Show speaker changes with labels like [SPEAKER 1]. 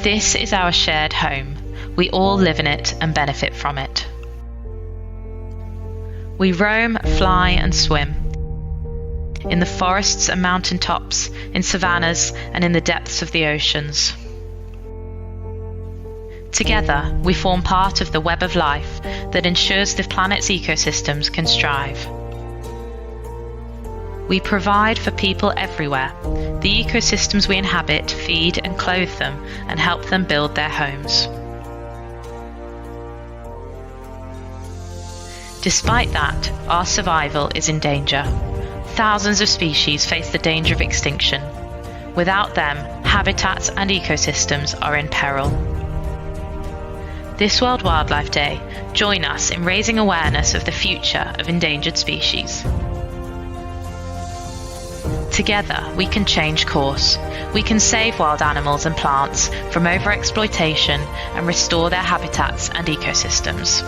[SPEAKER 1] This is our shared home. We all live in it and benefit from it. We roam, fly and swim. In the forests and mountain tops, in savannas and in the depths of the oceans. Together, we form part of the web of life that ensures the planet's ecosystems can strive. We provide for people everywhere. The ecosystems we inhabit feed and clothe them and help them build their homes. Despite that, our survival is in danger. Thousands of species face the danger of extinction. Without them, habitats and ecosystems are in peril. This World Wildlife Day, join us in raising awareness of the future of endangered species. Together, we can change course. We can save wild animals and plants from overexploitation and restore their habitats and ecosystems.